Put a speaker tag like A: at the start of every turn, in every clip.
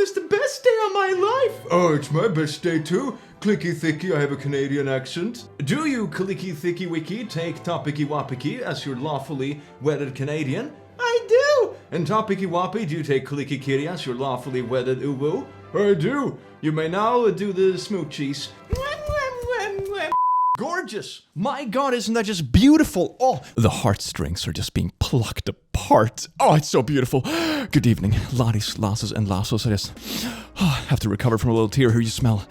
A: this is the best day of my life. Oh, it's my best day too. Clicky thicky, I have a Canadian accent. Do you, clicky thicky wiki, take topicky wapiki as your lawfully wedded Canadian? I do. And topicky wappy, do you take clicky kitty as your lawfully wedded uwu? I do. You may now do the smoochies. Gorgeous! My god, isn't that just beautiful? Oh, the heartstrings are just being plucked apart. Oh, it's so beautiful. Good evening, laddies, lasses, and lassos. I just have to recover from a little tear here. You smell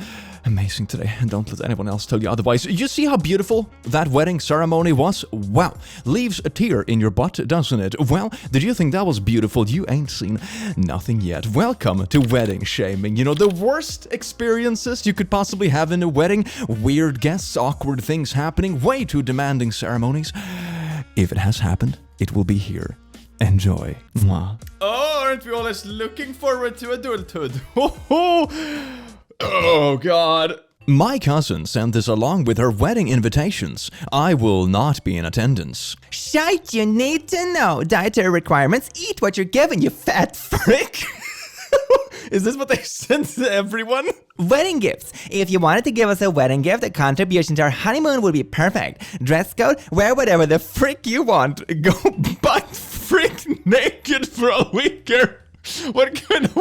A: amazing today, and don't let anyone else tell you otherwise. You see how beautiful that wedding ceremony was? Wow, leaves a tear in your butt, doesn't it? Well, did you think that was beautiful? You ain't seen nothing yet. Welcome to wedding shaming. You know, the worst experiences you could possibly have in a wedding. Weird guests, awkward things happening, way too demanding ceremonies. If it has happened, it will be here. Enjoy. Mwah. Oh, aren't we always looking forward to adulthood? Oh, God. My cousin sent this along with her wedding invitations. I will not be in attendance.
B: Shite, you need to know. Dietary requirements. Eat what you're given, you fat frick.
A: Is this what they sent to everyone?
B: Wedding gifts. If you wanted to give us a wedding gift, a contribution to our honeymoon would be perfect. Dress code, wear whatever the frick you want.
A: Go butt frick naked for a week here. What kind of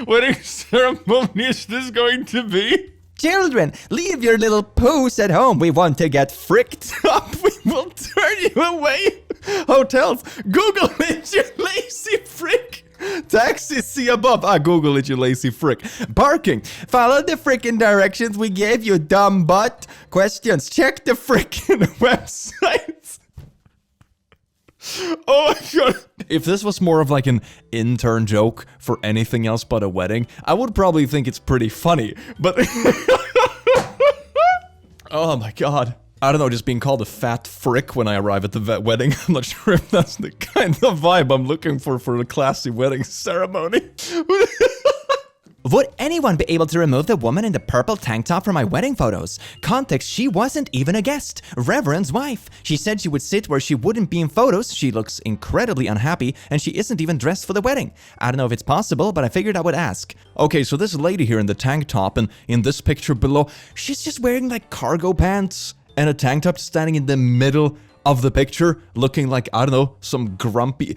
A: wedding ceremony is this going to be?
B: Children, leave your little poos at home. We want to get fricked up.
A: We will turn you away. Hotels, Google it, you lazy frick. Taxis, see above. Google it, you lazy frick.
B: Parking, follow the frickin' directions we gave you, dumb butt. Questions, check the frickin' websites.
A: Oh my god. If this was more of like an intern joke for anything else but a wedding, I would probably think it's pretty funny, but oh my god. I don't know, just being called a fat frick when I arrive at the wedding. I'm not sure if that's the kind of vibe I'm looking for a classy wedding ceremony.
B: Would anyone be able to remove the woman in the purple tank top from my wedding photos? Context, she wasn't even a guest. Reverend's wife. She said she would sit where she wouldn't be in photos. She looks incredibly unhappy, and she isn't even dressed for the wedding. I don't know if it's possible, but I figured I would ask.
A: Okay, so this lady here in the tank top and in this picture below, she's just wearing like cargo pants and a tank top standing in the middle of the picture, looking like, I don't know, some grumpy...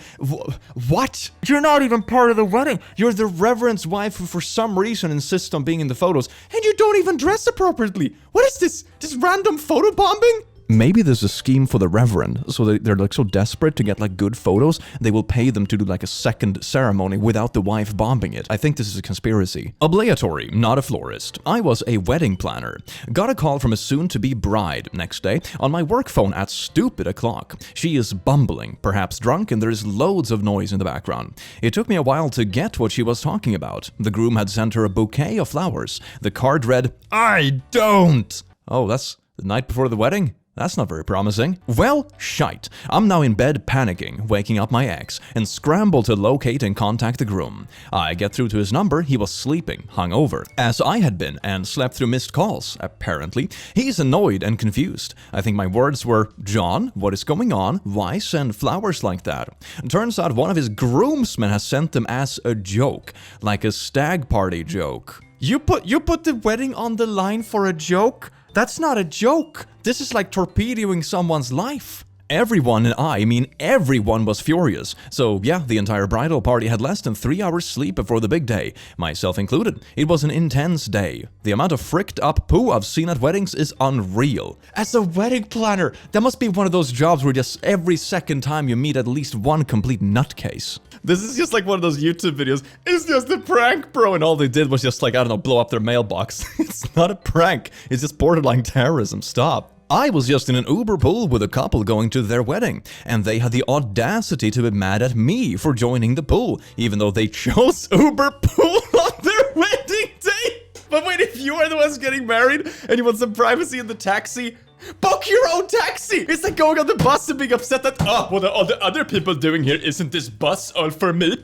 A: What? You're not even part of the wedding. You're the reverend's wife who for some reason insists on being in the photos, and you don't even dress appropriately. What is this? Just random photobombing? Maybe there's a scheme for the reverend, so they're like so desperate to get like good photos, they will pay them to do like a second ceremony without the wife bombing it. I think this is a conspiracy. Obligatory, not a florist. I was a wedding planner. Got a call from a soon-to-be bride next day on my work phone at stupid o'clock. She is bumbling, perhaps drunk, and there's loads of noise in the background. It took me a while to get what she was talking about. The groom had sent her a bouquet of flowers. The card read, "I don't." Oh, that's the night before the wedding? That's not very promising. Well, shite. I'm now in bed panicking, waking up my ex, and scramble to locate and contact the groom. I get through to his number. He was sleeping, hungover, as I had been, and slept through missed calls, apparently. He's annoyed and confused. I think my words were, "John, what is going on? Why send flowers like that?" Turns out one of his groomsmen has sent them as a joke, like a stag party joke. You put the wedding on the line for a joke? That's not a joke. This is like torpedoing someone's life. Everyone, and I mean everyone, was furious. So yeah, the entire bridal party had less than 3 hours sleep before the big day, myself included. It was an intense day. The amount of fricked up poo I've seen at weddings is unreal. As a wedding planner, that must be one of those jobs where just every second time you meet at least one complete nutcase. This is just like one of those YouTube videos. It's just a prank, bro. And all they did was just like, I don't know, blow up their mailbox. It's not a prank. It's just borderline terrorism. Stop. I was just in an Uber pool with a couple going to their wedding, and they had the audacity to be mad at me for joining the pool, even though they chose Uber pool on their wedding day. But wait, if you are the ones getting married and you want some privacy in the taxi, book your own taxi! It's like going on the bus and being upset that, what are all the other people doing here? Isn't this bus all for me?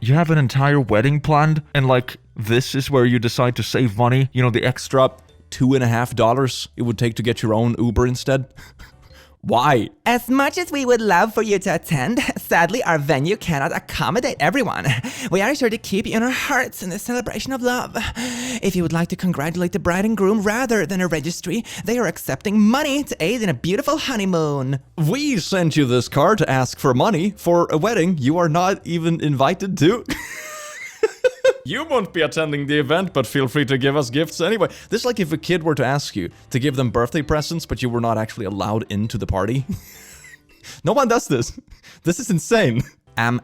A: You have an entire wedding planned, and like, this is where you decide to save money? You know, the extra $2.50 it would take to get your own Uber instead? Why?
B: As much as we would love for you to attend, sadly our venue cannot accommodate everyone. We are sure to keep you in our hearts in the celebration of love. If you would like to congratulate the bride and groom rather than a registry, they are accepting money to aid in a beautiful honeymoon.
A: We sent you this card to ask for money for a wedding you are not even invited to. You won't be attending the event, but feel free to give us gifts anyway. This is like if a kid were to ask you to give them birthday presents, but you were not actually allowed into the party. No one does this. This is insane.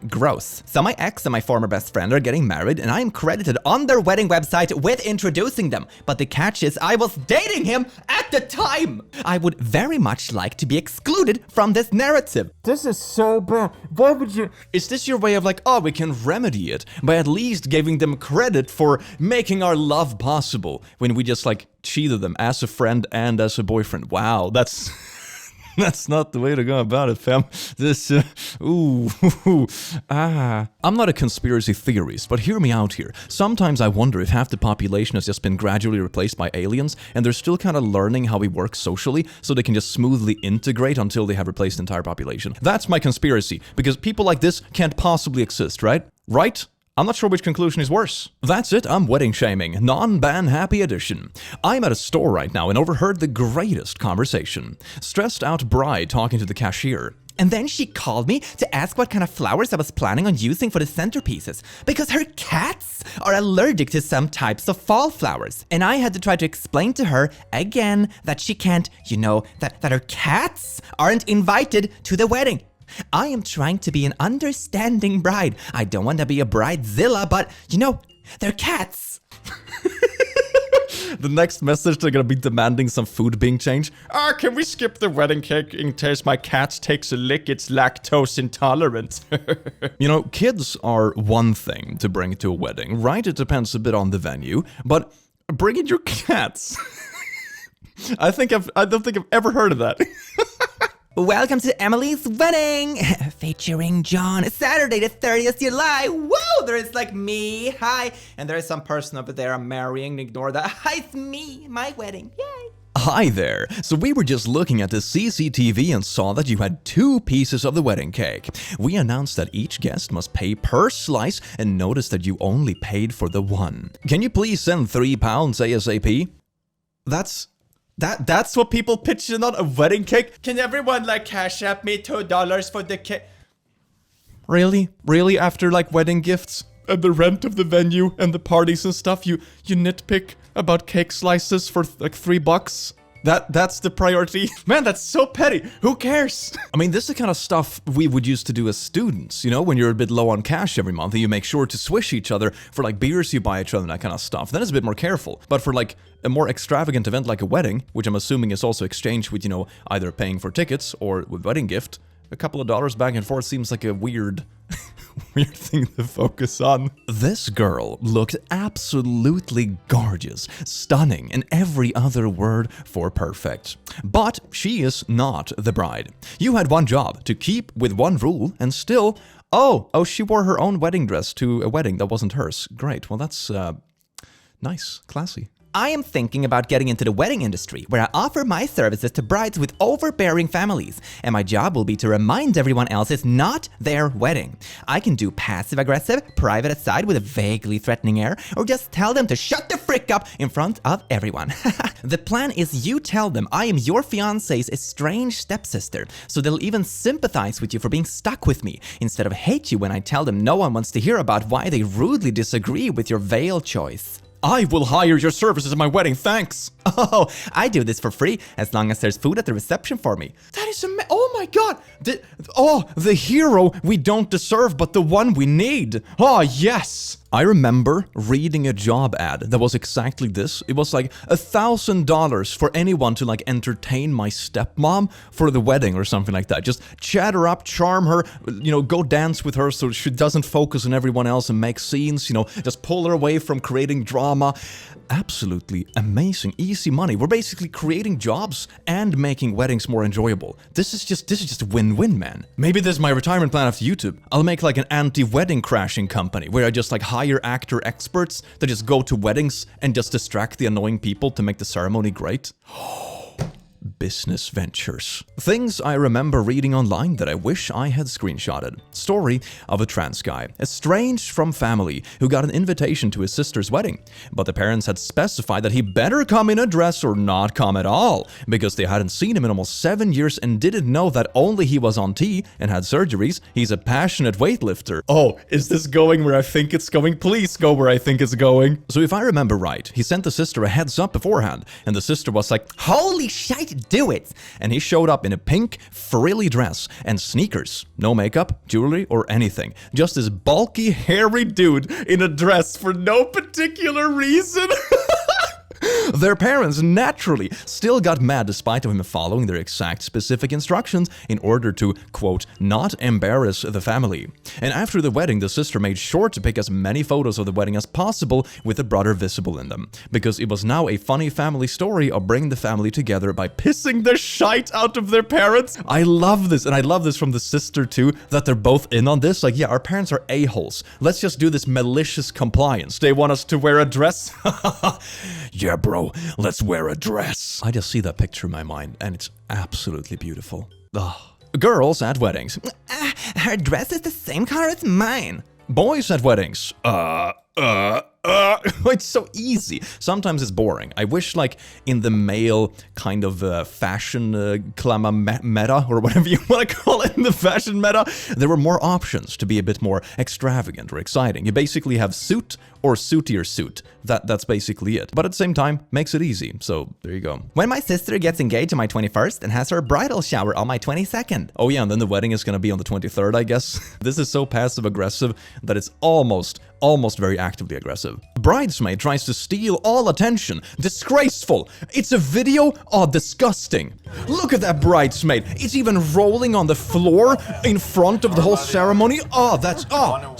B: Gross. So my ex and my former best friend are getting married, and I am credited on their wedding website with introducing them. But the catch is I was dating him at the time. I would very much like to be excluded from this narrative.
A: This is so bad. Why would you? Is this your way of like, oh, we can remedy it by at least giving them credit for making our love possible when we just like cheated them as a friend and as a boyfriend? Wow, that's... That's not the way to go about it, fam. This, I'm not a conspiracy theorist, but hear me out here. Sometimes I wonder if half the population has just been gradually replaced by aliens, and they're still kind of learning how we work socially, so they can just smoothly integrate until they have replaced the entire population. That's my conspiracy, because people like this can't possibly exist, right? Right? I'm not sure which conclusion is worse. That's it, I'm wedding shaming, non-ban happy edition. I'm at a store right now and overheard the greatest conversation. Stressed out bride talking to the cashier.
B: And then she called me to ask what kind of flowers I was planning on using for the centerpieces, because her cats are allergic to some types of fall flowers. And I had to try to explain to her again that she can't, that her cats aren't invited to the wedding. I am trying to be an understanding bride. I don't want to be a bridezilla, but, they're cats.
A: The next message, they're gonna be demanding some food being changed. Can we skip the wedding cake in case my cat takes a lick? It's lactose intolerant. Kids are one thing to bring to a wedding, right? It depends a bit on the venue, but bringing your cats... I don't think I've ever heard of that.
B: Welcome to Emily's wedding, featuring John. Saturday the 30th July. Whoa, there is like me. Hi. And there is some person over there I'm marrying. Ignore that. Hi, it's me, my wedding. Yay.
A: Hi there. So we were just looking at the CCTV and saw that you had 2 pieces of the wedding cake. We announced that each guest must pay per slice and noticed that you only paid for the one. Can you please send £3 ASAP? That's what people pitch in on a wedding cake? Can everyone cash app me $2 for the cake? Really? Really, after wedding gifts and the rent of the venue and the parties and stuff, you nitpick about cake slices for $3? That's the priority? Man, that's so petty. Who cares? I mean, this is the kind of stuff we would used to do as students, when you're a bit low on cash every month and you make sure to swish each other for beers you buy each other and that kind of stuff. Then it's a bit more careful. But for a more extravagant event like a wedding, which I'm assuming is also exchanged with, either paying for tickets or with wedding gift, a couple of dollars back and forth seems like a weird thing to focus on. This girl looked absolutely gorgeous, stunning, and every other word for perfect. But she is not the bride. You had one job, to keep with one rule, and still... Oh, she wore her own wedding dress to a wedding that wasn't hers. Great, well that's, nice, classy.
B: I am thinking about getting into the wedding industry, where I offer my services to brides with overbearing families, and my job will be to remind everyone else it's not their wedding. I can do passive-aggressive, private aside with a vaguely threatening air, or just tell them to shut the frick up in front of everyone. The plan is you tell them I am your fiance's estranged stepsister, so they'll even sympathize with you for being stuck with me, instead of hate you when I tell them no one wants to hear about why they rudely disagree with your veil choice.
A: I will hire your services at my wedding, thanks.
B: Oh, I do this for free, as long as there's food at the reception for me.
A: That is oh my god! The hero we don't deserve, but the one we need. Oh, yes! I remember reading a job ad that was exactly this. It was $1,000 for anyone to entertain my stepmom for the wedding or something like that. Just chat her up, charm her, go dance with her so she doesn't focus on everyone else and make scenes, just pull her away from creating drama. Absolutely amazing, easy money. We're basically creating jobs and making weddings more enjoyable. This is just a win-win, man. Maybe this is my retirement plan after YouTube. I'll make an anti-wedding crashing company where I just hire actor experts that just go to weddings and just distract the annoying people to make the ceremony great. business ventures. Things I remember reading online that I wish I had screenshotted. Story of a trans guy, estranged from family, who got an invitation to his sister's wedding. But the parents had specified that he better come in a dress or not come at all, because they hadn't seen him in almost 7 years and didn't know that only he was on T and had surgeries. He's a passionate weightlifter. Oh, is this going where I think it's going? Please go where I think it's going. So if I remember right, he sent the sister a heads up beforehand, and the sister was like, "Holy shite, do it!" And he showed up in a pink, frilly dress and sneakers. No makeup, jewelry, or anything. Just this bulky, hairy dude in a dress for no particular reason. Their parents naturally still got mad despite of him following their exact specific instructions in order to, quote, not embarrass the family. And after the wedding, the sister made sure to pick as many photos of the wedding as possible with the brother visible in them, because it was now a funny family story of bringing the family together by pissing the shite out of their parents. I love this, and I love this from the sister too, that they're both in on this. Like, yeah, our parents are a-holes. Let's just do this malicious compliance. They want us to wear a dress? Yeah, bro, let's wear a dress. I just see that picture in my mind, and it's absolutely beautiful. Ugh. Girls at weddings.
B: Her dress is the same color as mine.
A: Boys at weddings. It's so easy. Sometimes it's boring. I wish, like, in the male kind of fashion meta, or whatever you want to call it, in the fashion meta, there were more options to be a bit more extravagant or exciting. You basically have suit or suitier suit. That's basically it. But at the same time, makes it easy. So there you go.
B: When my sister gets engaged on my 21st and has her bridal shower on my 22nd.
A: Oh yeah, and then the wedding is gonna be on the 23rd, I guess. This is so passive-aggressive that it's almost very actively aggressive. Bridesmaid tries to steal all attention. Disgraceful. It's a video? Oh, disgusting. Look at that bridesmaid. It's even rolling on the floor in front of the whole ceremony. Oh, that's,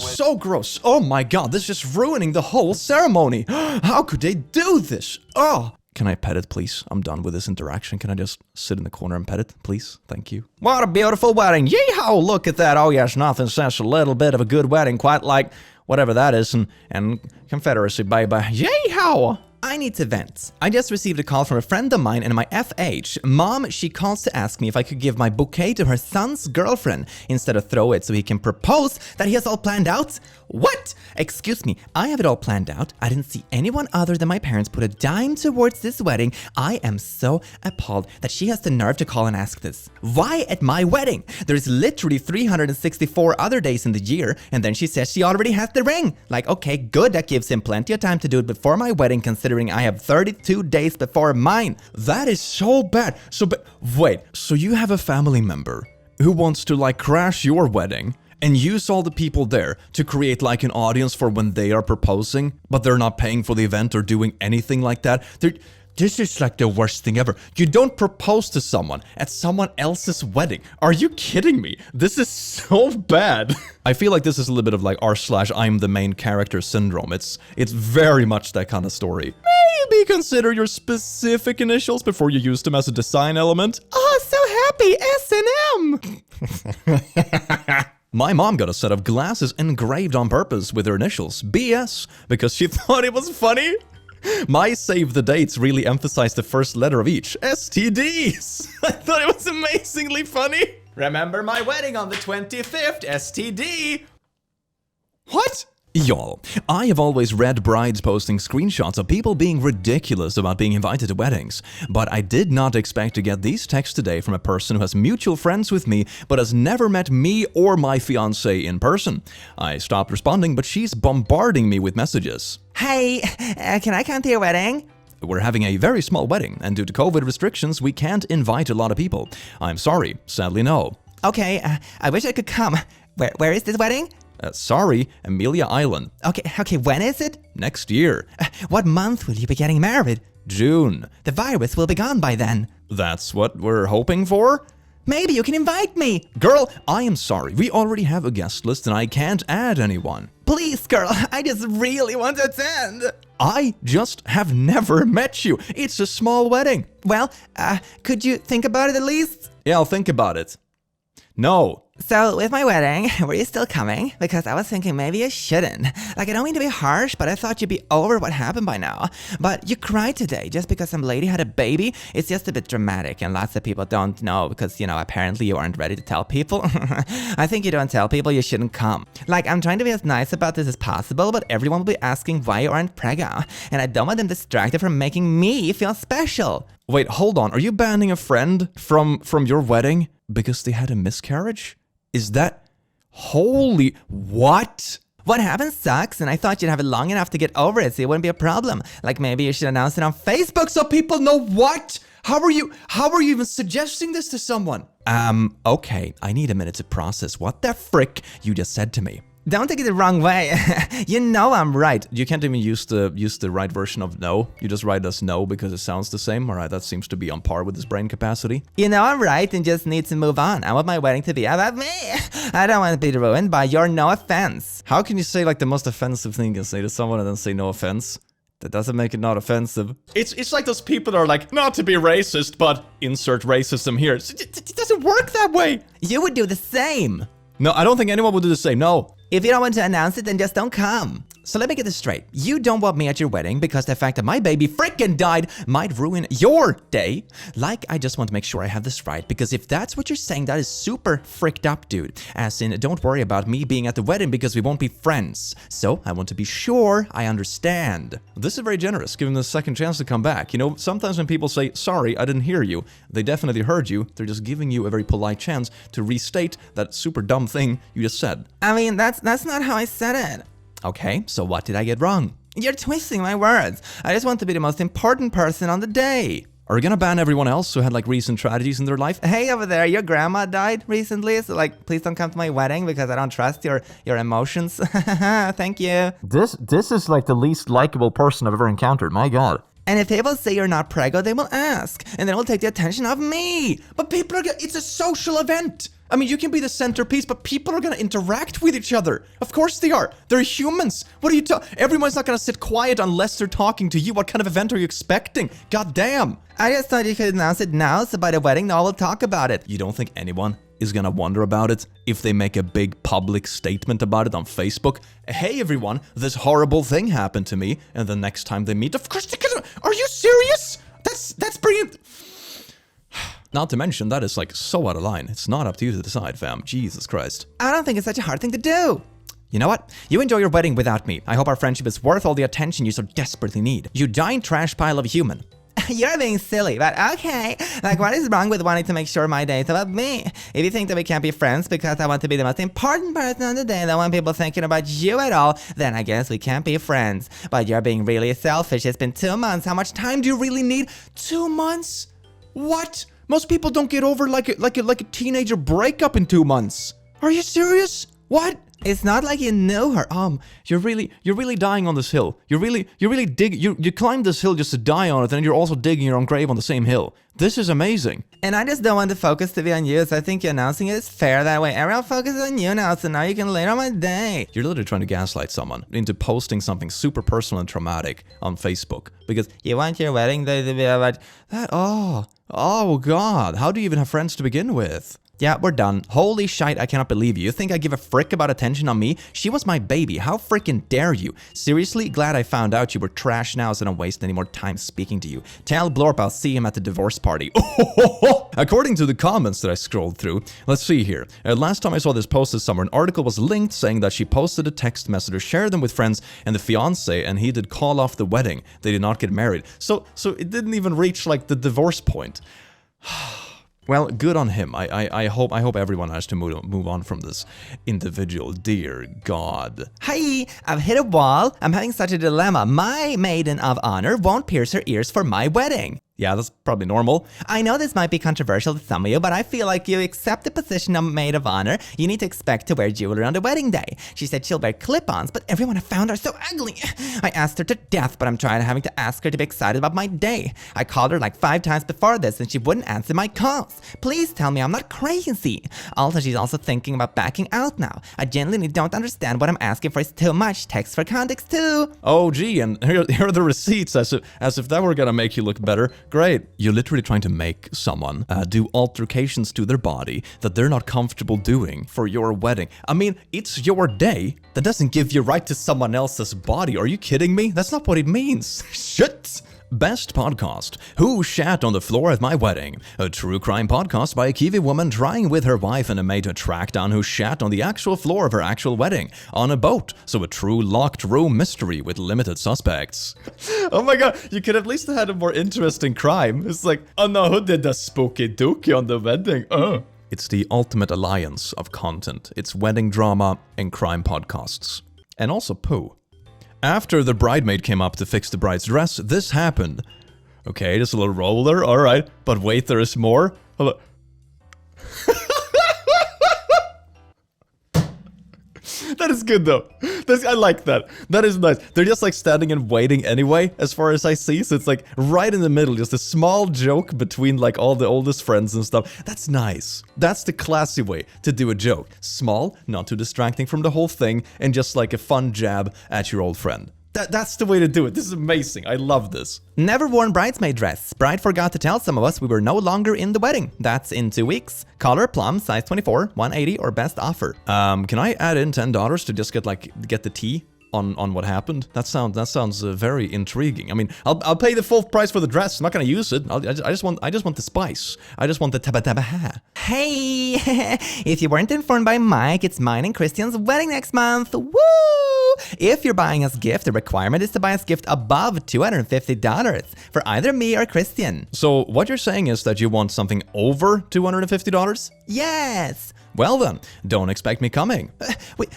A: so gross. Oh my god, this is just ruining the whole ceremony. How could they do this? Oh. Can I pet it, please? I'm done with this interaction. Can I just sit in the corner and pet it, please? Thank you.
B: What a beautiful wedding. Yeehaw, look at that. Oh yes, nothing says a little bit of a good wedding, quite like whatever that is, and Confederacy, baby. Yeehaw! I need to vent. I just received a call from a friend of mine in my FH. Mom, she calls to ask me if I could give my bouquet to her son's girlfriend instead of throw it so he can propose that he has all planned out. What? Excuse me, I have it all planned out. I didn't see anyone other than my parents put a dime towards this wedding. I am so appalled that she has the nerve to call and ask this. Why at my wedding? There's literally 364 other days in the year, and then she says she already has the ring. Like, okay, good, that gives him plenty of time to do it before my wedding, considering I have 32 days before mine.
A: That is so bad. Wait, so you have a family member who wants to, like, crash your wedding and use all the people there to create, like, an audience for when they are proposing, but they're not paying for the event or doing anything like that? This is like the worst thing ever. You don't propose to someone at someone else's wedding. Are you kidding me? This is so bad. I feel like this is a little bit of like r/I'm the main character syndrome. It's very much that kind of story. Maybe consider your specific initials before you use them as a design element.
B: Oh, so happy, S&M.
A: My mom got a set of glasses engraved on purpose with her initials, BS, because she thought it was funny. My save the dates really emphasized the first letter of each. STDs! I thought it was amazingly funny.
B: Remember my wedding on the 25th, STD.
A: What? Y'all, I have always read brides posting screenshots of people being ridiculous about being invited to weddings, but I did not expect to get these texts today from a person who has mutual friends with me but has never met me or my fiancé in person. I stopped responding, but she's bombarding me with messages.
B: Hey, can I come to your wedding?
A: We're having a very small wedding, and due to COVID restrictions, we can't invite a lot of people. I'm sorry, sadly no.
B: Okay, I wish I could come. Where is this wedding?
A: Sorry, Amelia Island.
B: Okay, when is it?
A: Next year.
B: What month will you be getting married?
A: June.
B: The virus will be gone by then.
A: That's what we're hoping for?
B: Maybe you can invite me.
A: Girl, I am sorry. We already have a guest list and I can't add anyone.
B: Please, girl, I just really want to attend.
A: I just have never met you. It's a small wedding.
B: Well, could you think about it at least?
A: Yeah, I'll think about it. No.
B: So, with my wedding, were you still coming? Because I was thinking maybe you shouldn't. Like, I don't mean to be harsh, but I thought you'd be over what happened by now. But you cried today just because some lady had a baby. It's just a bit dramatic, and lots of people don't know because, apparently you aren't ready to tell people. I think you don't tell people you shouldn't come. Like, I'm trying to be as nice about this as possible, but everyone will be asking why you aren't preggo. And I don't want them distracted from making me feel special.
A: Wait, hold on. Are you banning a friend from your wedding because they had a miscarriage? Is that... Holy... What?
B: What happened sucks, and I thought you'd have it long enough to get over it so it wouldn't be a problem. Like maybe you should announce it on Facebook
A: so people know what? How are you even suggesting this to someone? Okay, I need a minute to process what the frick you just said to me.
B: Don't take it the wrong way. You know I'm right.
A: You can't even use the right version of no. You just write as no because it sounds the same. All right, that seems to be on par with his brain capacity.
B: You know I'm right and just need to move on. I want my wedding to be about me. I don't want to be ruined by your no offense.
A: How can you say like the most offensive thing you can say to someone and then say no offense? That doesn't make it not offensive. It's like those people that are like, not to be racist, but insert racism here. It doesn't work that way.
B: You would do the same.
A: No, I don't think anyone would do the same, no.
B: If you don't want to announce it, then just don't come. So let me get this straight. You don't want me at your wedding because the fact that my baby frickin' died might ruin your day. Like, I just want to make sure I have this right, because if that's what you're saying, that is super fricked up, dude. As in, don't worry about me being at the wedding because we won't be friends. So, I want to be sure I understand. This is very generous, giving them a second chance to come back. Sometimes when people say, sorry, I didn't hear you, they definitely heard you. They're just giving you a very polite chance to restate that super dumb thing you just said. I mean, that's not how I said it.
A: Okay, so what did I get wrong?
B: You're twisting my words. I just want to be the most important person on the day.
A: Are you gonna ban everyone else who had like recent tragedies in their life?
B: Hey over there, your grandma died recently, so like please don't come to my wedding because I don't trust your emotions. Thank you.
A: This is like the least likable person I've ever encountered, my god.
B: And if people say you're not preggo, they will ask, and then it will take the attention off me.
A: But people are it's a social event. I mean, you can be the centerpiece, but people are gonna interact with each other. Of course they are. They're humans. What are you Everyone's not gonna sit quiet unless they're talking to you. What kind of event are you expecting? God damn.
B: I just thought you could announce it now, so by the wedding, no one will talk about it.
A: You don't think anyone is gonna wonder about it if they make a big public statement about it on Facebook? Hey everyone, this horrible thing happened to me, and the next time they meet, of course they can. Are you serious? That's bringing... Not to mention, that is like so out of line. It's not up to you to decide, fam. Jesus Christ.
B: I don't think it's such a hard thing to do. You know what? You enjoy your wedding without me. I hope our friendship is worth all the attention you so desperately need. You dying trash pile of human. You're being silly, but okay. Like, what is wrong with wanting to make sure my day is about me? If you think that we can't be friends because I want to be the most important person on the day and I want people thinking about you at all, then I guess we can't be friends. But you're being really selfish. It's been 2 months. How much time do you really need?
A: 2 months? What? Most people don't get over like a teenager breakup in 2 months. Are you serious? What?
B: It's not like you knew her.
A: You're really dying on this hill. You climbed this hill just to die on it, and you're also digging your own grave on the same hill. This is amazing.
B: And I just don't want the focus to be on you, so I think you announcing it is fair that way. Everyone focuses on you now, so now you can lay on my day.
A: You're literally trying to gaslight someone into posting something super personal and traumatic on Facebook because
B: you want your wedding day to be about
A: that. Oh god, how do you even have friends to begin with?
B: Yeah, we're done. Holy shite, I cannot believe you. You think I give a frick about attention on me? She was my baby. How frickin' dare you? Seriously, glad I found out you were trash now so I don't waste any more time speaking to you. Tell Blorp I'll see him at the divorce party.
A: According to the comments that I scrolled through, let's see here. Last time I saw this post this summer, an article was linked saying that she posted a text message or shared them with friends and the fiance, and he did call off the wedding. They did not get married. So it didn't even reach like the divorce point. Well, good on him. I hope everyone has to move on from this individual. Dear God.
B: Hi, I've hit a wall. I'm having such a dilemma. My maiden of honor won't pierce her ears for my wedding.
A: Yeah, that's probably normal.
B: I know this might be controversial to some of you, but I feel like you accept the position of maid of honor, you need to expect to wear jewelry on the wedding day. She said she'll wear clip-ons, but everyone I found are so ugly. I asked her to death, but I'm tired of having to ask her to be excited about my day. I called her like 5 times before this, and she wouldn't answer my calls. Please tell me I'm not crazy. Also, she's also thinking about backing out now. I genuinely don't understand what I'm asking for is too much. Text for context too.
A: Oh, gee, and here are the receipts, as if that were gonna make you look better. Great. You're literally trying to make someone do altercations to their body that they're not comfortable doing for your wedding. I mean, it's your day. That doesn't give you right to someone else's body. Are you kidding me? That's not what it means. Shit. Best podcast. Who shat on the floor at my wedding? A true crime podcast by a Kiwi woman trying with her wife and a mate to track down who shat on the actual floor of her actual wedding on a boat. So a true locked room mystery with limited suspects. Oh my god, you could at least have had a more interesting crime. It's like, oh no, who did the spooky dookie on the wedding? Oh. It's the ultimate alliance of content. It's wedding drama and crime podcasts. And also poo. After the bridesmaid came up to fix the bride's dress, this happened. Okay, just a little roller, alright. But wait, there is more. Hold on. That is good though. I like that. That is nice. They're just like standing and waiting anyway, as far as I see. So it's like right in the middle, just a small joke between like all the oldest friends and stuff. That's nice. That's the classy way to do a joke. Small, not too distracting from the whole thing, and just like a fun jab at your old friend. That's the way to do it. This is amazing. I love this.
B: Never worn bridesmaid dress. Bride forgot to tell some of us we were no longer in the wedding. That's in 2 weeks. Color, plum, size 24, 180 or best offer.
A: Can I add in $10 to just get the tea on what happened? That sounds very intriguing. I mean, I'll pay the full price for the dress. I'm not gonna use it. I just want the spice. I just want the taba.
B: Hey, if you weren't informed by Mike, it's mine and Christian's wedding next month. Woo! If you're buying us gift, the requirement is to buy us gift above $250 for either me or Christian.
A: So what you're saying is that you want something over $250?
B: Yes.
A: Well then, don't expect me coming.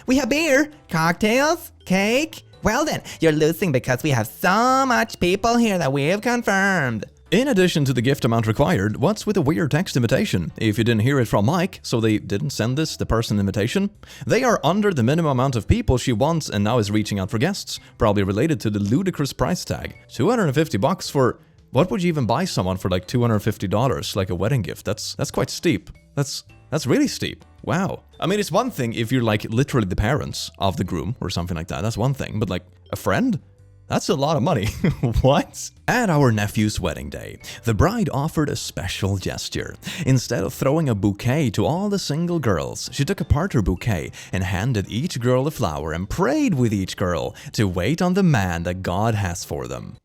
B: We have beer, cocktails, cake. Well then, you're losing because we have so much people here that we have confirmed.
A: In addition to the gift amount required, what's with a weird text invitation? If you didn't hear it from Mike, so they didn't send the person invitation? They are under the minimum amount of people she wants and now is reaching out for guests, probably related to the ludicrous price tag. $250 for... What would you even buy someone for like $250, like a wedding gift? That's quite steep. That's really steep. Wow. I mean, it's one thing if you're like literally the parents of the groom or something like that. That's one thing. But like a friend? That's a lot of money. What? At our nephew's wedding day, the bride offered a special gesture. Instead of throwing a bouquet to all the single girls, she took apart her bouquet and handed each girl a flower and prayed with each girl to wait on the man that God has for them.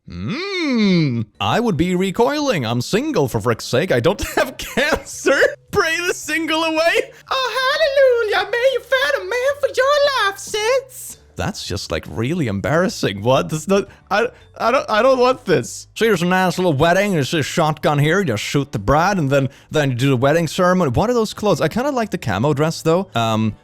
A: I would be recoiling. I'm single, for frick's sake. I don't have cancer. Pray the single away.
B: Oh, hallelujah. May you find a man for your life, sis.
A: That's just like really embarrassing. What? That's not. I don't want this. So here's a nice little wedding. There's a shotgun here. You just shoot the bride, and then you do the wedding ceremony. What are those clothes? I kind of like the camo dress though.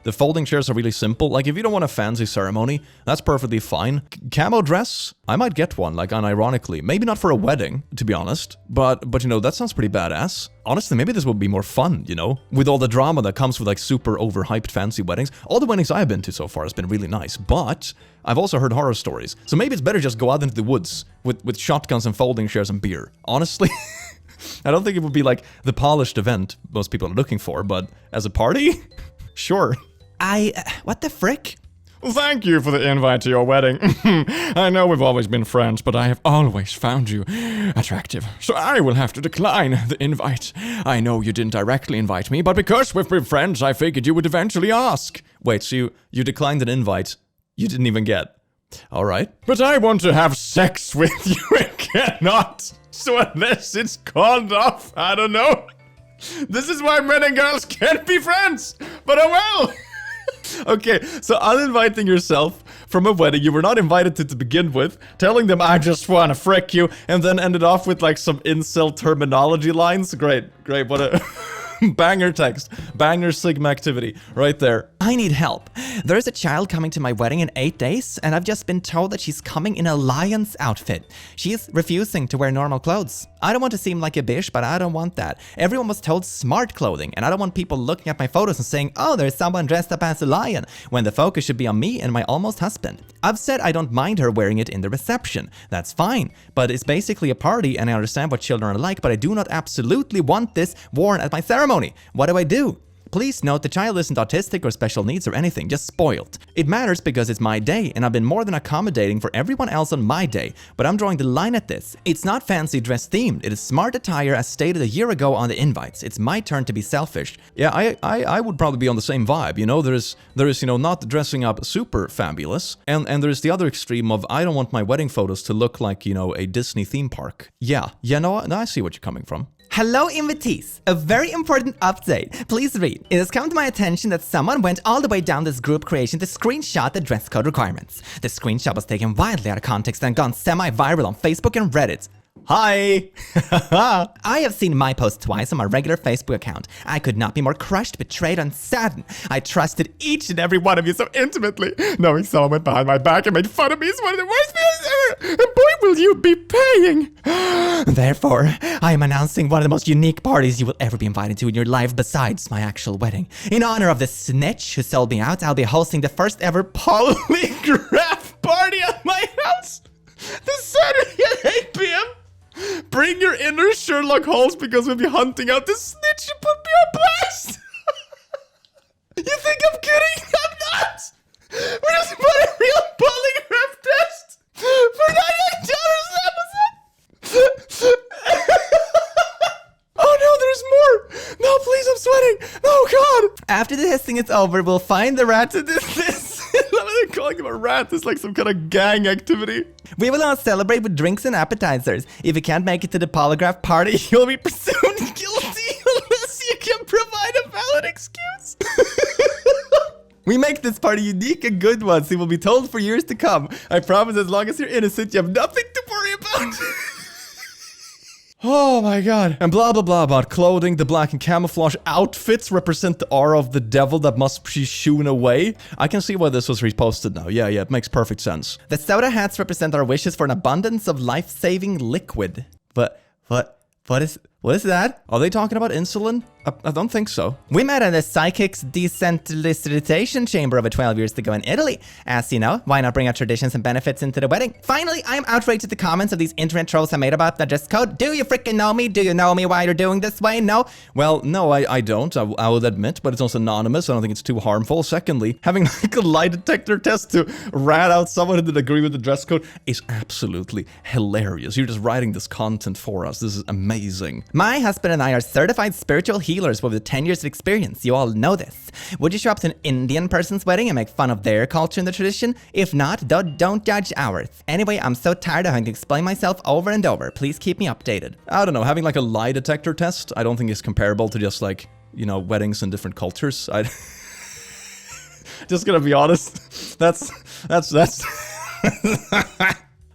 A: The folding chairs are really simple. Like if you don't want a fancy ceremony, that's perfectly fine. Camo dress, I might get one. Like unironically, maybe not for a wedding, to be honest. But you know that sounds pretty badass. Honestly, maybe this would be more fun. You know, with all the drama that comes with like super overhyped fancy weddings. All the weddings I've been to so far has been really nice, but I've also heard horror stories. So maybe it's better just go out into the woods with shotguns and folding chairs and beer. Honestly, I don't think it would be like the polished event most people are looking for, but as a party, sure.
B: What the frick?
C: Thank you for the invite to your wedding. I know we've always been friends, but I have always found you attractive. So I will have to decline the invite. I know you didn't directly invite me, but because we've been friends, I figured you would eventually ask.
A: Wait, so you declined an invite you didn't even get? All right.
C: But I want to have sex with you and cannot. So unless it's called off, I don't know. This is why men and girls can't be friends. But oh well.
A: Okay, so uninviting yourself from a wedding you were not invited to begin with, telling them I just want to frick you, and then ended off with like some incel terminology lines. Great, what a banger text, banger Sigma activity right there.
B: I need help. There's a child coming to my wedding in 8 days, and I've just been told that she's coming in a lion's outfit. She's refusing to wear normal clothes. I don't want to seem like a bitch, but I don't want that. Everyone was told smart clothing, and I don't want people looking at my photos and saying, oh, there's someone dressed up as a lion, when the focus should be on me and my almost husband. I've said I don't mind her wearing it in the reception. That's fine, but it's basically a party, and I understand what children are like, but I do not absolutely want this worn at my ceremony. What do I do? Please note the child isn't autistic or special needs or anything, just spoiled. It matters because it's my day and I've been more than accommodating for everyone else on my day, but I'm drawing the line at this. It's not fancy dress themed, it is smart attire as stated a year ago on the invites. It's my turn to be selfish.
A: Yeah, I would probably be on the same vibe, you know, there is, you know, not dressing up super fabulous, and there's the other extreme of I don't want my wedding photos to look like, you know, a Disney theme park. Yeah, no, I see what you're coming from.
B: Hello invitees! A very important update. Please read. It has come to my attention that someone went all the way down this group creation to screenshot the dress code requirements. The screenshot was taken widely out of context and gone semi-viral on Facebook and Reddit. Hi! I have seen my post twice on my regular Facebook account. I could not be more crushed, betrayed, and saddened. I trusted each and every one of you so intimately. Knowing someone went behind my back and made fun of me is one of the worst feelings ever. And boy, will you be paying. Therefore, I am announcing one of the most unique parties you will ever be invited to in your life besides my actual wedding. In honor of the snitch who sold me out, I'll be hosting the first ever Polygraph party at my house this Saturday at 8 p.m. Bring your inner Sherlock Holmes because we'll be hunting out the snitch and put me on blast. You think I'm kidding? I'm not. We're just putting a real polygraph test for $99 an episode. Oh no, there's more. No, please, I'm sweating. Oh God. After the testing is over, we'll find the rat to this. They're calling him a rat. It's like some kind of gang activity. We will all celebrate with drinks and appetizers. If you can't make it to the polygraph party, you'll be presumed guilty unless you can provide a valid excuse. We make this party unique and good one, so you will be told for years to come. I promise as long as you're innocent, you have nothing to worry about. Oh my God. And blah, blah, blah about clothing. The black and camouflage outfits represent the aura of the devil that must be shooen away. I can see why this was reposted now. Yeah, it makes perfect sense. The soda hats represent our wishes for an abundance of life-saving liquid. But what is that? Are they talking about insulin? I don't think so. We met at a psychic's decentralization chamber over 12 years ago in Italy. As you know, why not bring our traditions and benefits into the wedding? Finally, I am outraged at the comments of these internet trolls I made about the dress code. Do you freaking know me? Do you know me why you're doing this way? No? Well, no, I don't. I will admit, but it's also anonymous. I don't think it's too harmful. Secondly, having like a lie detector test to rat out someone who didn't agree with the dress code is absolutely hilarious. You're just writing this content for us. This is amazing. My husband and I are certified spiritual healers with 10 years of experience. You all know this. Would you show up to an Indian person's wedding and make fun of their culture and the tradition? If not, don't judge ours. Anyway, I'm so tired of having to explain myself over and over. Please keep me updated. I don't know, having like a lie detector test, I don't think is comparable to just like, you know, weddings in different cultures. Just gonna be honest. That's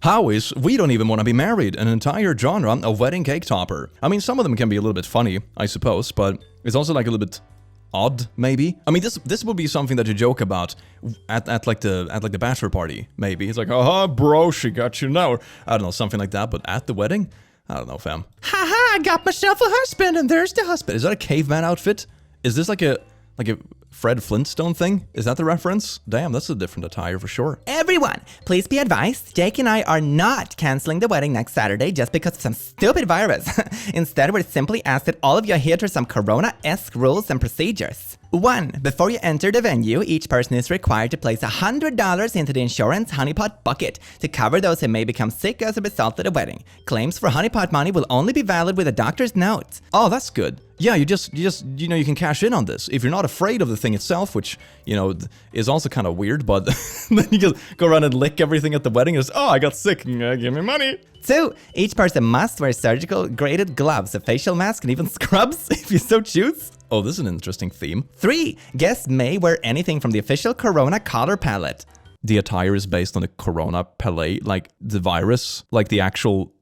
B: How is we don't even want to be married, an entire genre of wedding cake topper. I mean, some of them can be a little bit funny, I suppose, but it's also like a little bit odd, maybe. I mean, this would be something that you joke about at like the bachelor party, maybe. It's like, bro, she got you now. Or, I don't know, something like that, but at the wedding? I don't know, fam. Haha, I got myself a husband, and there's the husband. Is that a caveman outfit? Is this like a Fred Flintstone thing? Is that the reference? Damn, that's a different attire for sure. Everyone, please be advised, Jake and I are not canceling the wedding next Saturday just because of some stupid virus. Instead, we're simply asked that all of you adhere to some Corona-esque rules and procedures. 1. Before you enter the venue, each person is required to place $100 into the insurance honeypot bucket to cover those who may become sick as a result of the wedding. Claims for honeypot money will only be valid with a doctor's note. Oh, that's good. Yeah, you just, you know, you can cash in on this. If you're not afraid of the thing itself, which, you know, is also kind of weird, but then you just go around and lick everything at the wedding and just, oh, I got sick, give me money. 2. Each person must wear surgical graded gloves, a facial mask, and even scrubs if you so choose. Oh, this is an interesting theme. 3. Guests may wear anything from the official Corona color palette. The attire is based on the Corona palette, like the virus, like the actual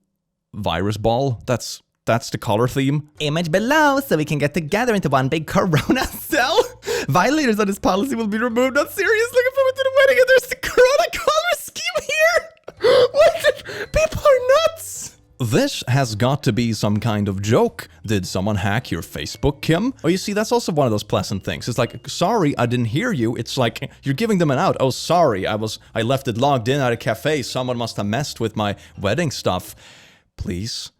B: virus ball. That's the color theme. Image below so we can get together into one big Corona cell. Violators of this policy will be removed. Not serious. Looking forward to the wedding and there's the Corona color scheme here. What? People are nuts. This has got to be some kind of joke. Did someone hack your Facebook, Kim? Oh, you see, that's also one of those pleasant things. It's like, sorry, I didn't hear you. It's like, you're giving them an out. Oh, sorry, I left it logged in at a cafe. Someone must have messed with my wedding stuff. Please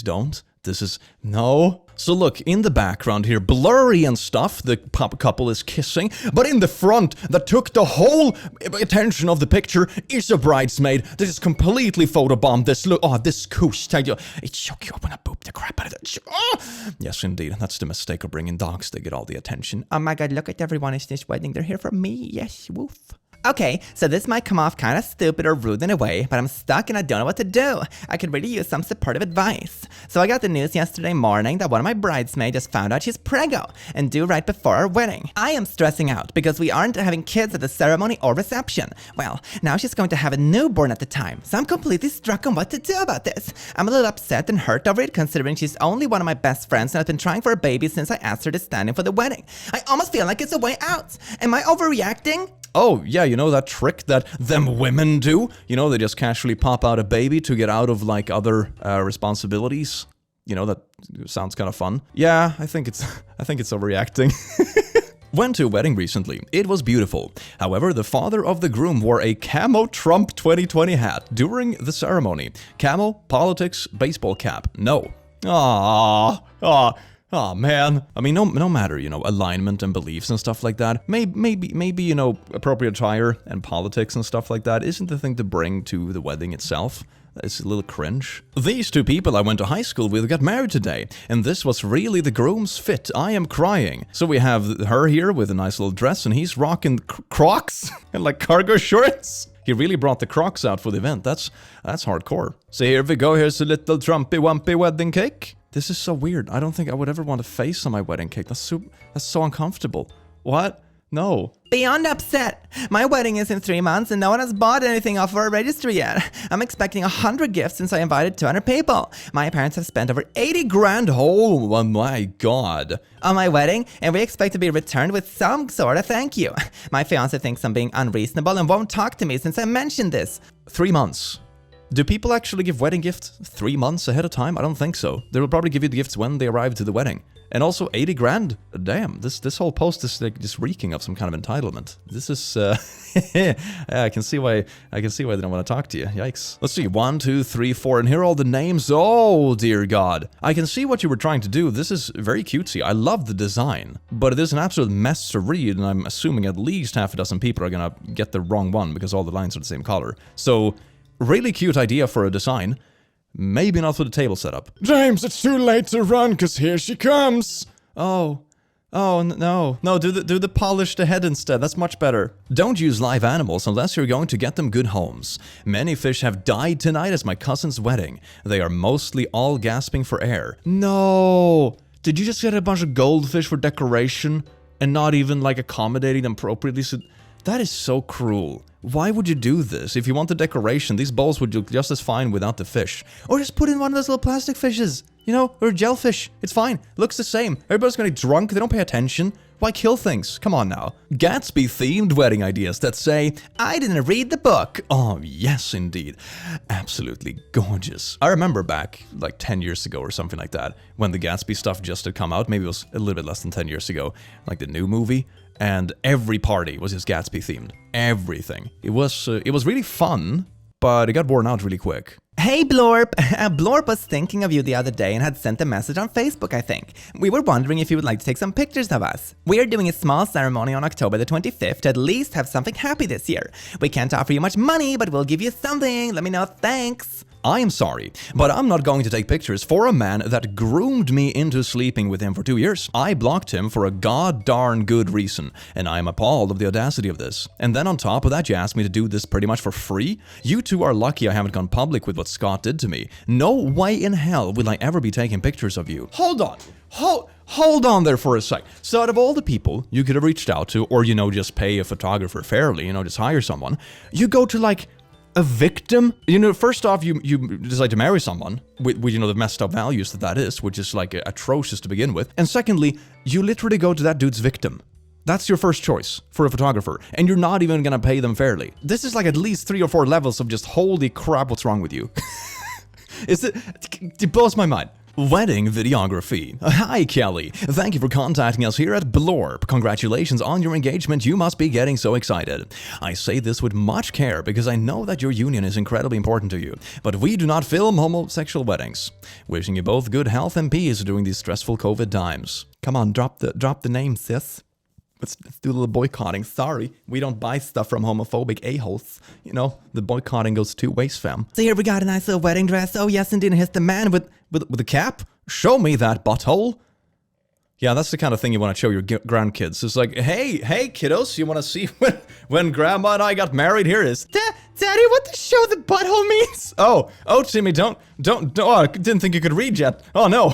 B: don't.
A: This is... no. So look, in the background here, blurry and stuff, the couple is kissing. But in the front, that took the whole attention of the picture, is a bridesmaid that is completely photobombed. This look... oh, this kush. It shook you up when I booped the crap out of it. Oh! Yes, indeed. That's the mistake of bringing dogs to get all the attention.
B: Oh my god, look at everyone in this wedding. They're here for me. Yes, woof. Okay, so this might come off kind of stupid or rude in a way, but I'm stuck and I don't know what to do. I could really use some supportive advice. So I got the news yesterday morning that one of my bridesmaids just found out she's preggo and due right before our wedding. I am stressing out because we aren't having kids at the ceremony or reception. Well, now she's going to have a newborn at the time, so I'm completely struck on what to do about this. I'm a little upset and hurt over it considering she's only one of my best friends and has been trying for a baby since I asked her to stand in for the wedding. I almost feel like it's a way out. Am I overreacting?
A: Oh, yeah, you know that trick that them women do? You know, they just casually pop out a baby to get out of, like, other responsibilities. You know, that sounds kind of fun. Yeah, I think it's overreacting. Went to a wedding recently. It was beautiful. However, the father of the groom wore a camo Trump 2020 hat during the ceremony. Camo, politics, baseball cap. No. Oh man. I mean, no matter, you know, alignment and beliefs and stuff like that. Maybe, you know, appropriate attire and politics and stuff like that isn't the thing to bring to the wedding itself. It's a little cringe. These two people I went to high school with got married today, and this was really the groom's fit. I am crying. So we have her here with a nice little dress, and he's rocking Crocs and like cargo shorts. He really brought the Crocs out for the event. That's hardcore. So here we go. Here's a little Trumpy-wumpy wedding cake. This is so weird. I don't think I would ever want a face on my wedding cake. That's so uncomfortable. What? No.
B: Beyond upset. My wedding is in 3 months and no one has bought anything off our registry yet. I'm expecting 100 gifts since I invited 200 people. My parents have spent over 80 grand.
A: Oh my god.
B: On my wedding, and we expect to be returned with some sort of thank you. My fiance thinks I'm being unreasonable and won't talk to me since I mentioned this.
A: 3 months. Do people actually give wedding gifts 3 months ahead of time? I don't think so. They will probably give you the gifts when they arrive to the wedding. And also 80 grand. Damn, this whole post is like just reeking of some kind of entitlement. This is yeah, I can see why they don't want to talk to you. Yikes. Let's see. 1, 2, 3, 4, and here are all the names. Oh dear god. I can see what you were trying to do. This is very cutesy. I love the design, but it is an absolute mess to read, and I'm assuming at least half a dozen people are gonna get the wrong one because all the lines are the same color. So really cute idea for a design. Maybe not for the table setup.
C: James, it's too late to run, cause here she comes.
A: Oh, no. No, do the polished head instead. That's much better. Don't use live animals unless you're going to get them good homes. Many fish have died tonight at my cousin's wedding. They are mostly all gasping for air. No. Did you just get a bunch of goldfish for decoration and not even like accommodating them appropriately? So that is so cruel. Why would you do this? If you want the decoration, these bowls would look just as fine without the fish. Or just put in one of those little plastic fishes, you know, or jellyfish. It's fine. Looks the same. Everybody's gonna get drunk. They don't pay attention. Why kill things? Come on now. Gatsby themed wedding ideas that say, I didn't read the book. Oh, yes, indeed. Absolutely gorgeous. I remember back like 10 years ago or something like that, when the Gatsby stuff just had come out. Maybe it was a little bit less than 10 years ago, like the new movie. And every party was just Gatsby themed. Everything. It was really fun, but it got worn out really quick.
B: Hey Blorp! Blorp was thinking of you the other day and had sent a message on Facebook, I think. We were wondering if you would like to take some pictures of us. We are doing a small ceremony on October the 25th to at least have something happy this year. We can't offer you much money, but we'll give you something. Let me know. Thanks.
A: I am sorry, but I'm not going to take pictures for a man that groomed me into sleeping with him for 2 years. I blocked him for a god darn good reason, and I am appalled of the audacity of this. And then on top of that, you asked me to do this pretty much for free? You two are lucky I haven't gone public with what Scott did to me. No way in hell will I ever be taking pictures of you. Hold on. Hold on there for a sec. So out of all the people you could have reached out to, or, you know, just pay a photographer fairly, you know, just hire someone, you go to like a victim? You know, first off, you decide to marry someone with, you know, the messed up values that is, which is like atrocious to begin with. And secondly, you literally go to that dude's victim. That's your first choice for a photographer, and you're not even gonna pay them fairly. This is like at least 3 or 4 levels of just holy crap, what's wrong with you? It blows my mind. Wedding videography. Hi, Kelly. Thank you for contacting us here at Blorp. Congratulations on your engagement. You must be getting so excited. I say this with much care because I know that your union is incredibly important to you. But we do not film homosexual weddings. Wishing you both good health and peace during these stressful COVID times. Come on, drop the name, sis. Let's do a little boycotting. Sorry, we don't buy stuff from homophobic a-holes. You know, the boycotting goes two ways, fam.
B: So here we got a nice little wedding dress. Oh yes, indeed. Here's the man with
A: With a cap? Show me that butthole. Yeah, that's the kind of thing you want to show your grandkids. It's like, hey, kiddos, you want to see when Grandma and I got married? Here it is.
B: Daddy, what the show the butthole means?
A: Oh, Timmy, don't. Oh, I didn't think you could read yet. Oh no.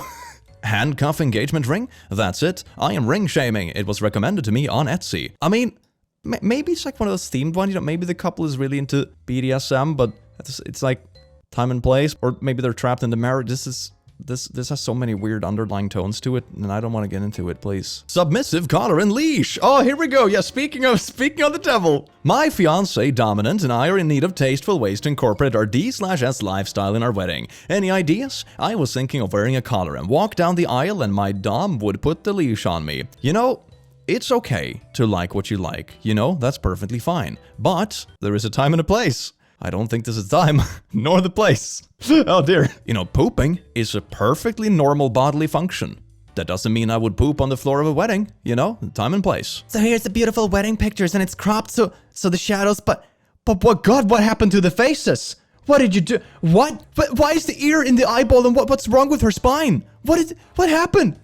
A: Handcuff engagement ring? That's it. I am ring shaming. It was recommended to me on Etsy. I mean, maybe it's like one of those themed ones. You know, maybe the couple is really into BDSM, but it's like time and place, or maybe they're trapped in the marriage. This has so many weird underlying tones to it, and I don't want to get into it, please. Submissive collar and leash. Oh, here we go. Yeah, speaking of the devil. My fiance Dominant and I are in need of tasteful ways to incorporate our D/S lifestyle in our wedding. Any ideas? I was thinking of wearing a collar and walk down the aisle, and my dom would put the leash on me. You know, it's okay to like what you like. You know, that's perfectly fine. But there is a time and a place. I don't think this is time, nor the place. Oh dear. You know, pooping is a perfectly normal bodily function. That doesn't mean I would poop on the floor of a wedding, you know, time and place.
B: So here's the beautiful wedding pictures, and it's cropped so the shadows, but what, God, what happened to the faces? What did you do? What? But why is the ear in the eyeball, and what's wrong with her spine? What happened?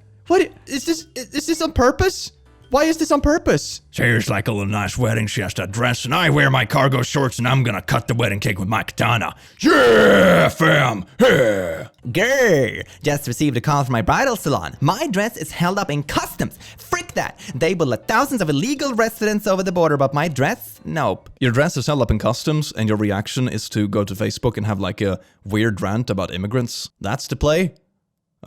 B: Is this on purpose? Why is this on purpose?
C: She's like a little nice wedding. She has that dress, and I wear my cargo shorts, and I'm gonna cut the wedding cake with my katana. Yeah, fam. Yeah.
B: Grr! Just received a call from my bridal salon. My dress is held up in customs. Frick that! They will let thousands of illegal residents over the border, but my dress? Nope.
A: Your dress is held up in customs, and your reaction is to go to Facebook and have like a weird rant about immigrants. That's the play?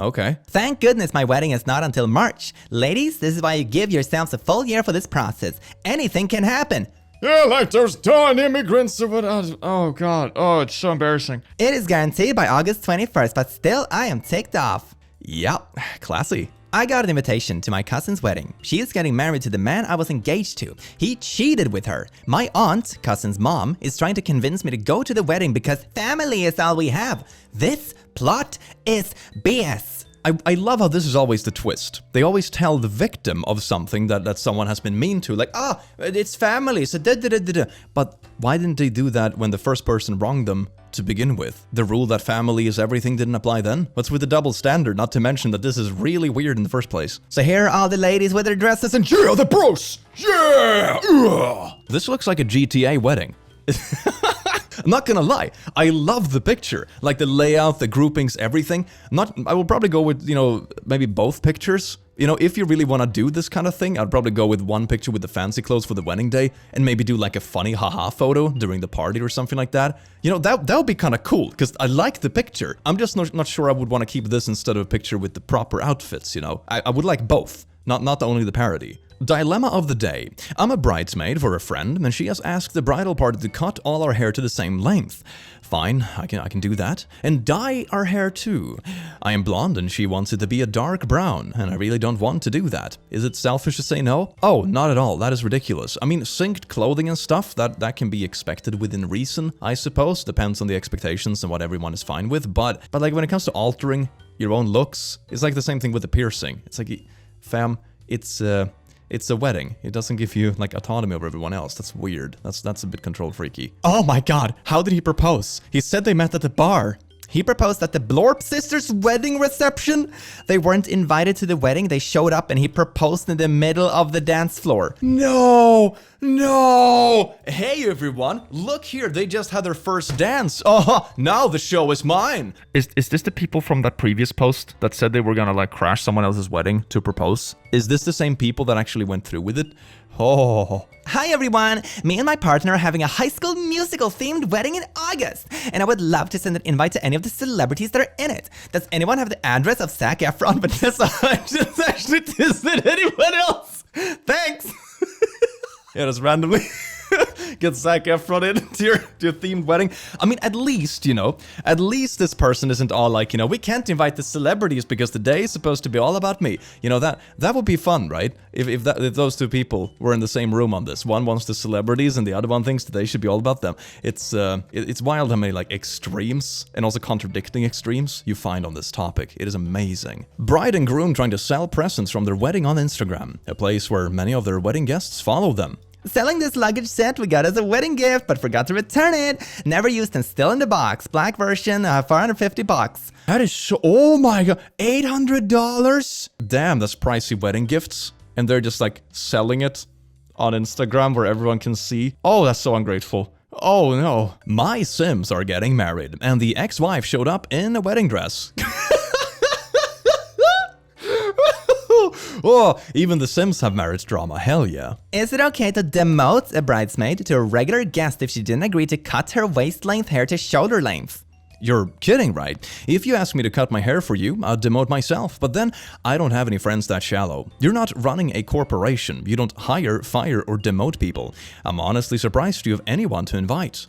A: Okay.
B: Thank goodness my wedding is not until March. Ladies, this is why you give yourselves a full year for this process. Anything can happen.
C: Yeah, like those darn immigrants or what. Oh, God. Oh, it's so embarrassing.
B: It is guaranteed by August 21st, but still, I am ticked off.
A: Yep. Classy.
B: I got an invitation to my cousin's wedding. She is getting married to the man I was engaged to. He cheated with her. My aunt, cousin's mom, is trying to convince me to go to the wedding because family is all we have. This plot is BS.
A: I love how this is always the twist. They always tell the victim of something that someone has been mean to, like, it's family, so da-da-da-da-da. But why didn't they do that when the first person wronged them to begin with? The rule that family is everything didn't apply then? What's with the double standard, not to mention that this is really weird in the first place?
B: So here are all the ladies with their dresses and
C: yeah, the bros! Yeah! Ugh.
A: This looks like a GTA wedding. I'm not gonna lie, I love the picture. Like the layout, the groupings, everything. I will probably go with, you know, maybe both pictures. You know, if you really want to do this kind of thing, I'd probably go with one picture with the fancy clothes for the wedding day and maybe do like a funny haha photo during the party or something like that. You know, that would be kind of cool because I like the picture. I'm just not sure I would want to keep this instead of a picture with the proper outfits, you know. I would like both, not only the parody. Dilemma of the day. I'm a bridesmaid for a friend, and she has asked the bridal party to cut all our hair to the same length. Fine, I can do that. And dye our hair too. I am blonde and she wants it to be a dark brown, and I really don't want to do that. Is it selfish to say no? Oh, not at all. That is ridiculous. I mean, synced clothing and stuff, that can be expected within reason, I suppose. Depends on the expectations and what everyone is fine with. But like when it comes to altering your own looks, it's like the same thing with the piercing. It's like, fam, it's a wedding. It doesn't give you like autonomy over everyone else. That's weird. That's a bit control freaky.
B: Oh my God, how did he propose? He said they met at the bar. He proposed at the Blorp sisters' wedding reception. They weren't invited to the wedding. They showed up and he proposed in the middle of the dance floor.
A: No! Hey everyone, look here. They just had their first dance. Now the show is mine.
D: Is this the people from that previous post that said they were gonna like crash someone else's wedding to propose?
A: Is this the same people that actually went through with it? Oh.
B: Hi everyone! Me and my partner are having a High School Musical themed wedding in August, and I would love to send an invite to any of the celebrities that are in it. Does anyone have the address of Zac Efron, Vanessa Hudgens, Ashley Tisdale, anyone else? Thanks!
A: Yeah, just randomly get Zac Efron in to your themed wedding. I mean, at least, at least this person isn't all like, we can't invite the celebrities because the day is supposed to be all about me. That would be fun, right? If those two people were in the same room on this. One wants the celebrities and the other one thinks the day should be all about them. It's wild how many like extremes and also contradicting extremes you find on this topic. It is amazing. Bride and groom trying to sell presents from their wedding on Instagram, a place where many of their wedding guests follow them.
B: Selling this luggage set we got as a wedding gift, but forgot to return it. Never used and still in the box. Black version, $450.
A: That is so, oh my god, $800? Damn, that's pricey wedding gifts. And they're just like selling it on Instagram where everyone can see. Oh, that's so ungrateful. Oh no. My Sims are getting married, and the ex-wife showed up in a wedding dress. Oh, even the Sims have marriage drama, hell yeah.
B: Is it okay to demote a bridesmaid to a regular guest if she didn't agree to cut her waist-length hair to shoulder length?
A: You're kidding, right? If you ask me to cut my hair for you, I'll demote myself, but then I don't have any friends that shallow. You're not running a corporation. You don't hire, fire, or demote people. I'm honestly surprised you have anyone to invite.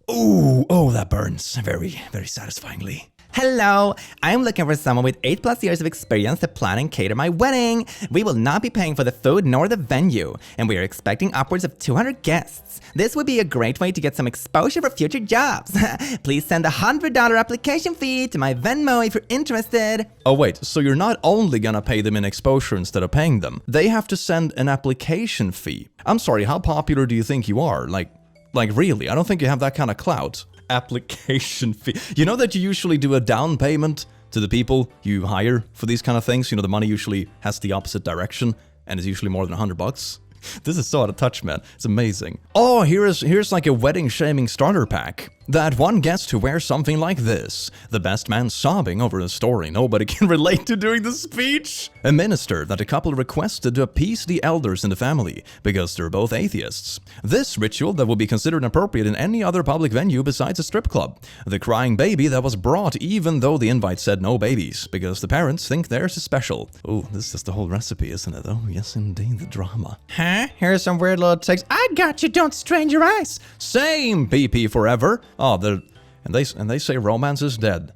A: Ooh, oh, that burns very, very satisfyingly.
B: Hello, I'm looking for someone with 8+ years of experience to plan and cater my wedding. We will not be paying for the food nor the venue, and we are expecting upwards of 200 guests. This would be a great way to get some exposure for future jobs. Please send a $100 application fee to my Venmo if you're interested.
A: Oh wait, so you're not only gonna pay them in exposure instead of paying them, they have to send an application fee. I'm sorry, how popular do you think you are? Like really, I don't think you have that kind of clout. Application fee. You know that you usually do a down payment to the people you hire for these kind of things? The money usually has the opposite direction and is usually more than $100. This is so out of touch, man. It's amazing. Oh, here's like a wedding shaming starter pack. That one guest who wears something like this. The best man sobbing over a story nobody can relate to during the speech. A minister that a couple requested to appease the elders in the family because they're both atheists. This ritual that would be considered appropriate in any other public venue besides a strip club. The crying baby that was brought even though the invite said no babies because the parents think theirs is special. Oh, this is just the whole recipe, isn't it? Oh, yes indeed, the drama.
B: Huh? Here's some weird little text. I got you, don't strain your eyes.
A: Same PP forever. Oh, they say romance is dead.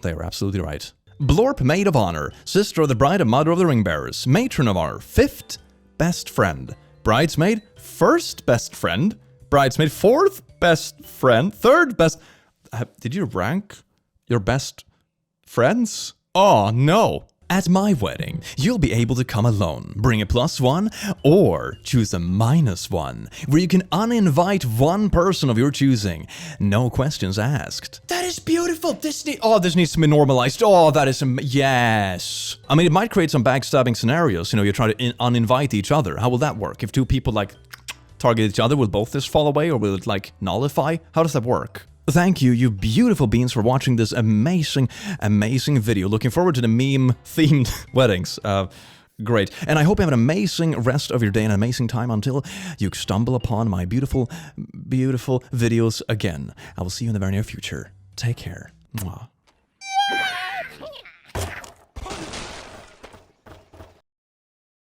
A: They are absolutely right. Blorp maid of honor, sister of the bride and mother of the ring bearers, matron of honor, 5th best friend, bridesmaid, 1st best friend, bridesmaid, 4th best friend, 3rd best. Did you rank your best friends? Oh no. At my wedding, you'll be able to come alone, bring a +1, or choose a -1, where you can uninvite one person of your choosing. No questions asked. That is beautiful. This needs to be normalized. Oh, that is, yes. I mean, it might create some backstabbing scenarios. You try to uninvite each other. How will that work? If two people, target each other, will both just fall away, or will it, nullify? How does that work? Thank you, you beautiful beings, for watching this amazing, amazing video. Looking forward to the meme-themed weddings. Great. And I hope you have an amazing rest of your day and an amazing time until you stumble upon my beautiful, beautiful videos again. I will see you in the very near future. Take care. Mwah.